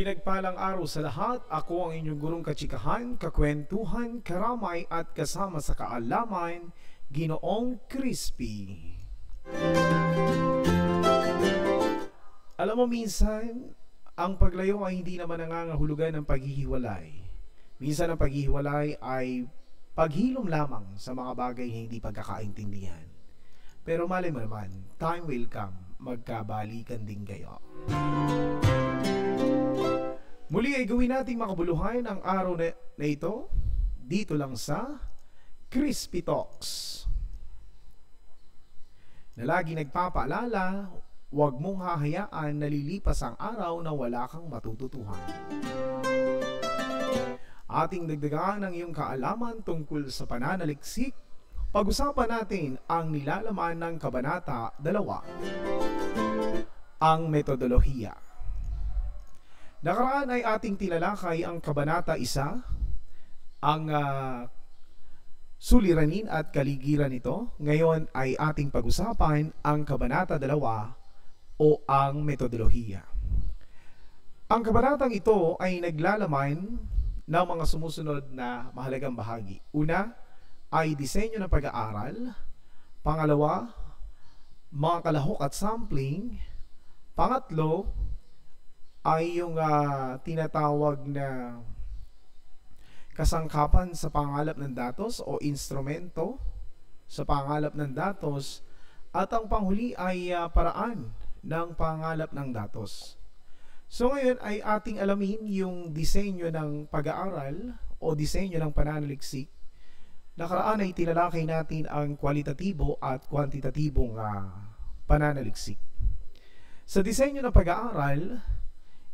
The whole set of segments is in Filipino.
Pinagpalang araw sa lahat, ako ang inyong gurong katsikahan, kakwentuhan, karamay at kasama sa kaalaman, Ginoong Crispy. Alam mo minsan, ang paglayo ay hindi naman nangangahulugan ng paghihiwalay. Minsan ang paghihiwalay ay paghilom lamang sa mga bagay na hindi pagkakaintindihan. Pero malay mo naman, time will come, magkabalikan din kayo. Muli ay gawin nating makabuluhan ang araw na ito dito lang sa Crispy Talks. Na lagi nagpapaalala, huwag mong hahayaan na lilipas ang araw na wala kang matututuhan. Ating dagdagan ang iyong kaalaman tungkol sa pananaliksik. Pag-usapan natin ang nilalaman ng Kabanata 2, ang metodolohiya. Nakaraan ay ating tinalakay ang Kabanata 1, ang suliranin at kaligiran nito. Ngayon ay ating pag-usapan ang Kabanata 2 o ang metodolohiya. Ang kabanatang ito ay naglalaman ng mga sumusunod na mahalagang bahagi. Una ay disenyo ng pag-aaral. Pangalawa, mga kalahok at sampling. Pangatlo ay yung tinatawag na kasangkapan sa pangalap ng datos o instrumento sa pangalap ng datos. At ang panghuli ay paraan ng pangalap ng datos. So ngayon ay ating alamin yung disenyo ng pag-aaral o disenyo ng pananaliksik. Nakaraan ay tinalakay natin ang kwalitatibo at kwantitatibong pananaliksik. Sa disenyo ng pag-aaral,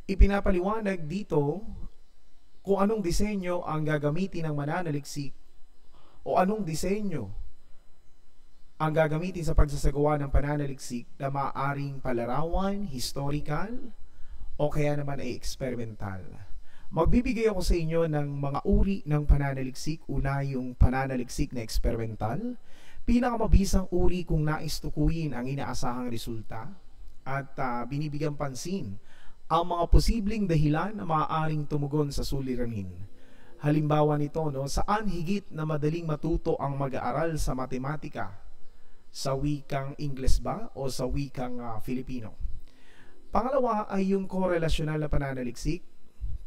ipinapaliwanag dito kung anong disenyo ang gagamitin ng mananaliksik o anong disenyo ang gagamitin sa pagsasagawa ng pananaliksik na maaaring palarawan, historical, o kaya naman ay experimental. Magbibigay ako sa inyo ng mga uri ng pananaliksik. Una, yung pananaliksik na experimental. Pinakamabisang uri kung nais tukuyin ang inaasahang resulta at binibigyan pansin ang mga posibleng dahilan na maaaring tumugon sa suliranin. Halimbawa nito, saan higit na madaling matuto ang mag-aaral sa matematika? Sa wikang Ingles ba o sa wikang Filipino? Pangalawa ay yung korelasyonal na pananaliksik.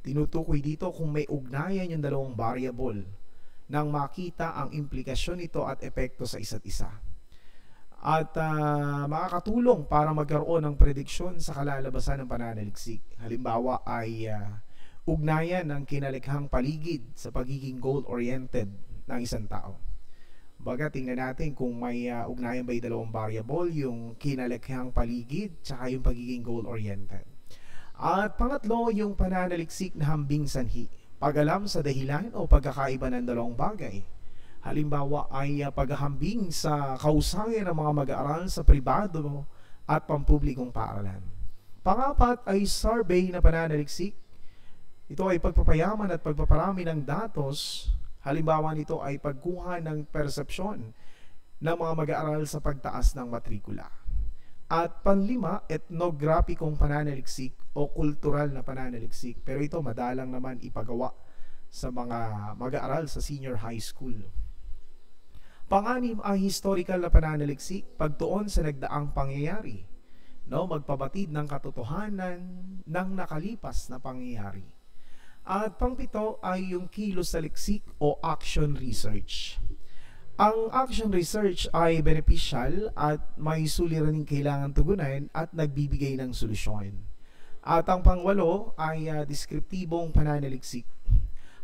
Tinutukoy dito kung may ugnayan yung dalawang variable nang makita ang implikasyon nito at epekto sa isa't isa. At makakatulong para magkaroon ng prediksyon sa kalalabasan ng pananaliksik. Halimbawa ay ugnayan ng kinalikhang paligid sa pagiging goal-oriented ng isang tao. Baga, tingnan natin kung may ugnayan ba yung dalawang variable, yung kinalikhang paligid tsaka yung pagiging goal-oriented. At pangatlo, yung pananaliksik na hambing sanhi. Pag-alam sa dahilan o pagkakaiba ng dalawang bagay. Halimbawa ay paghahambing sa kausayan ng mga mag-aaral sa pribado at pampublikong paaralan. Pangapat ay survey na pananaliksik. Ito ay pagpapayaman at pagpaparami ng datos. Halimbawa nito ay pagkuha ng persepsyon ng mga mag-aaral sa pagtaas ng matrikula. At panlima, etnograpikong pananaliksik o kultural na pananaliksik. Pero ito madalang naman ipagawa sa mga mag-aaral sa senior high school. Panganim ay historical na pananaliksik, pagtuon sa nagdaang pangyayari. Magpabatid ng katotohanan ng nakalipas na pangyayari. At pangpito ay yung kilos sa liksik o action research. Ang action research ay beneficial at may suliraning kailangan tugunan at nagbibigay ng solusyon. At ang pangwalo ay deskriptibong pananaliksik.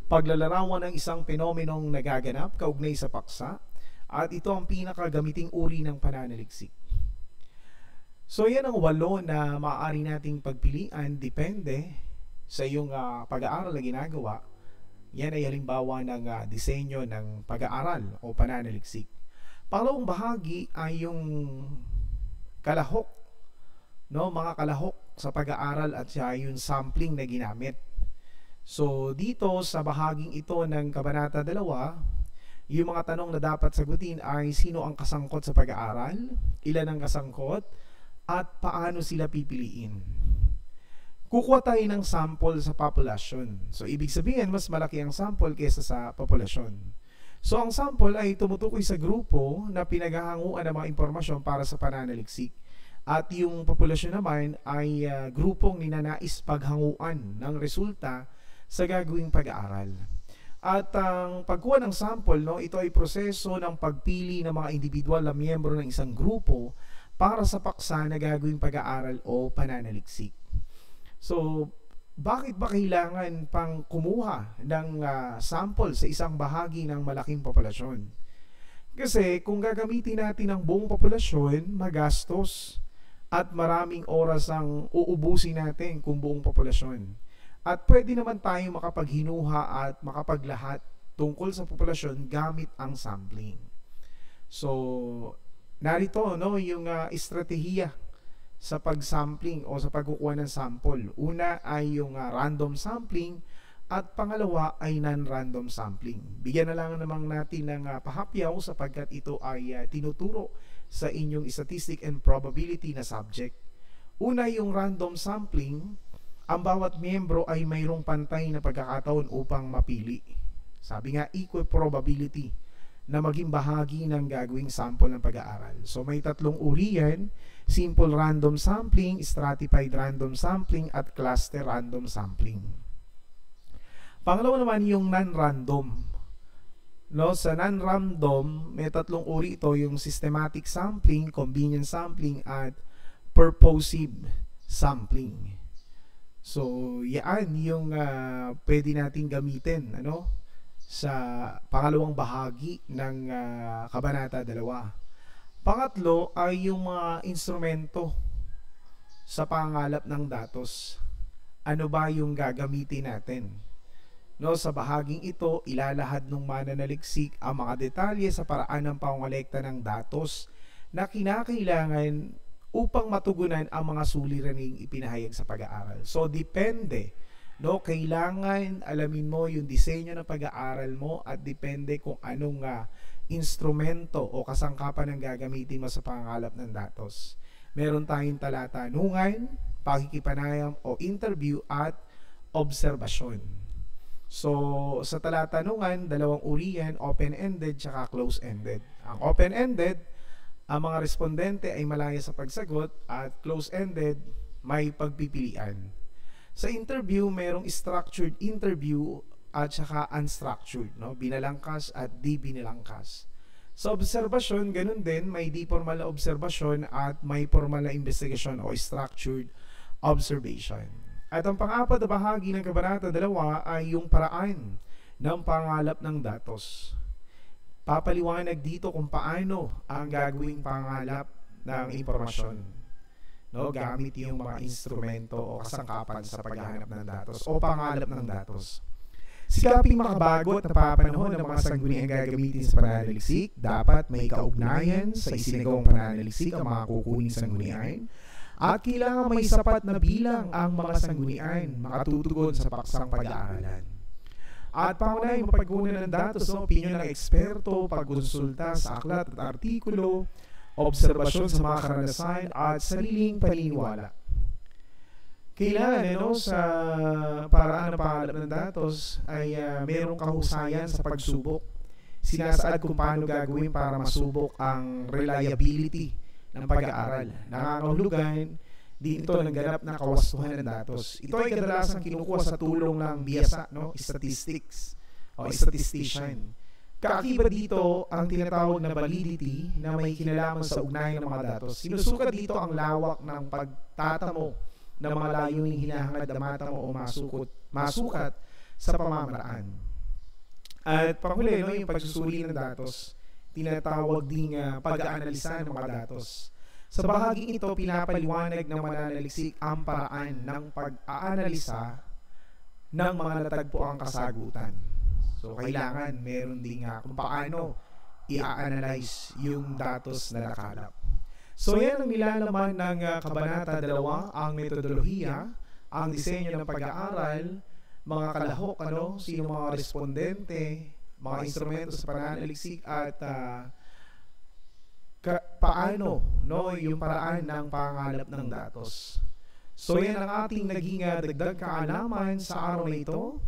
Paglalarawan ng isang fenomenong nagaganap kaugnay sa paksa, at ito ang pinakagamiting uri ng pananaliksik. So yan ang 8 na maaari nating pagpilian depende sa iyong pag-aaral na ginagawa. Yan ay halimbawa ng disenyo ng pag-aaral o pananaliksik. Pangalawang bahagi ay yung kalahok. Mga kalahok sa pag-aaral at yung sampling na ginamit. So dito sa bahaging ito ng Kabanata 2, yung mga tanong na dapat sagutin ay sino ang kasangkot sa pag-aaral, ilan ang kasangkot, at paano sila pipiliin. kukuha tayo ng sample sa populasyon. So, ibig sabihin, mas malaki ang sample kaysa sa populasyon. So, ang sample ay tumutukoy sa grupo na pinaghahanguan ng mga impormasyon para sa pananaliksik. At yung populasyon naman ay grupong ninanais paghanguan ng resulta sa gagawing pag-aaral. At ang pagkuha ng sample, no, ito ay proseso ng pagpili ng mga individual na miyembro ng isang grupo para sa paksa na gagawing pag-aaral o pananaliksik. So, bakit ba kailangan pang kumuha ng sample sa isang bahagi ng malaking populasyon? Kasi kung gagamitin natin ang buong populasyon, magastos at maraming oras ang uubusin natin kung buong populasyon. At pwede naman tayong makapaghinuha at makapaglahat tungkol sa populasyon gamit ang sampling. So, narito no, yung estratehiya sa pag-sampling o sa pagkukuha ng sample. Una ay yung random sampling at pangalawa ay non-random sampling. Bigyan na lang namang natin ng pahapyaw sapagkat ito ay tinuturo sa inyong statistic and probability na subject. Una yung random sampling, ang bawat miyembro ay mayroong pantay na pagkakataon upang mapili. Sabi nga, equal probability na maging bahagi ng gagawing sample ng pag-aaral. So may tatlong uri yan: simple random sampling, stratified random sampling, at cluster random sampling. Pangalawa naman yung non-random. No, sa non-random, may tatlong uri ito: yung systematic sampling, convenience sampling, at purposive sampling. So, yan yung pwede natin gamitin sa pangalawang bahagi ng Kabanata 2. Pangatlo ay yung mga instrumento sa pangangalap ng datos. Ano ba yung gagamitin natin? No, sa bahaging ito, ilalahad ng mananaliksik ang mga detalye sa paraan ng pangolekta ng datos na kinakailangan upang matugunan ang mga suliraning ipinahayag sa pag-aaral. So, depende. No, kailangan alamin mo yung disenyo ng pag-aaral mo at depende kung anong instrumento o kasangkapan ang gagamitin mo sa pangangalap ng datos. Meron tayong talatanungan, pakikipanayam o interview, at obserbasyon. So, sa talatanungan, dalawang uri yan: open-ended at close-ended. Ang open-ended, ang mga respondente ay malaya sa pagsagot, at close-ended, may pagpipilian. Sa interview, mayroong structured interview at saka unstructured, no? Binalangkas at di binalangkas. Sa obserbasyon, ganun din, may di formal na obserbasyon at may formal na investigation o structured observation. At ang pang-apat na bahagi ng Kabanata 2 ay yung paraan ng pangalap ng datos. Papaliwanag dito kung paano ang gagawing pangalap ng impormasyon, no, gamit yung mga instrumento o kasangkapan sa paghahanap ng datos o pangalap ng datos. Sikaping makabago at napapanahon ng mga sangguniang gagamitin sa pananaliksik. Dapat may kaugnayan sa isinagawang pananaliksik ang mga kukuning sanggunian, at kailangan may sapat na bilang ang mga sanggunian makatutugon sa paksang pag-aaralan. At pangunahing mapagkunan ng datos, opinyon ng eksperto, pagkonsulta sa aklat at artikulo, obserbasyon sa mga karanasan, at sariling paniniwala. Kailangan sa paraan ng pangalap ng datos ay mayroong kahusayan sa pagsubok. Sinasaad kung paano gagawin para masubok ang reliability ng pag-aaral. Nangangahulugan din ito ng ganap na kawastuhan ng datos. Ito ay kadalasang kinukuha sa tulong ng biyasa, no, statistics o statistician. Kaakibat dito ang tinatawag na validity na may kinalaman sa ugnayan ng mga datos. Sinusukat dito ang lawak ng pagtatamo ng mga layuning hinahangad na matamo o masukat sa pamamaraan. At panghuli, no, yung pagsusuri ng datos, tinatawag ding pag-aanalisa ng mga datos. Sa bahaging ito, pinapaliwanag ng mananaliksik ang paraan ng pag-aanalisa ng mga natagpuang kasagutan. So, kailangan meron din kung paano i-analyze yung datos na nakalap. So, yan ang nilalaman ng Kabanata 2, ang metodolohiya, ang disenyo ng pag-aaral, mga kalahok, sino mga respondente, mga instrumento sa pananaliksik, at paano yung paraan ng pangalap ng datos. So yan ang ating naging dagdag kaalaman sa araw na ito.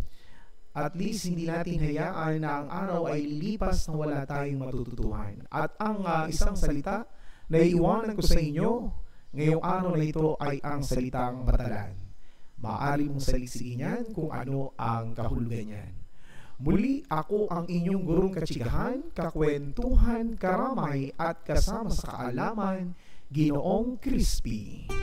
At least hindi natin hayaan na ang araw ay lilipas na wala tayong matututuhan. At ang isang salita na iiwanan ko sa inyo ngayong araw na ito ay ang salitang batalan. Maaari mong saliksikin yan kung ano ang kahulugan niyan. Muli ako ang inyong gurong katsikahan, kakwentuhan, karamay at kasama sa kaalaman, Ginoong Crispy.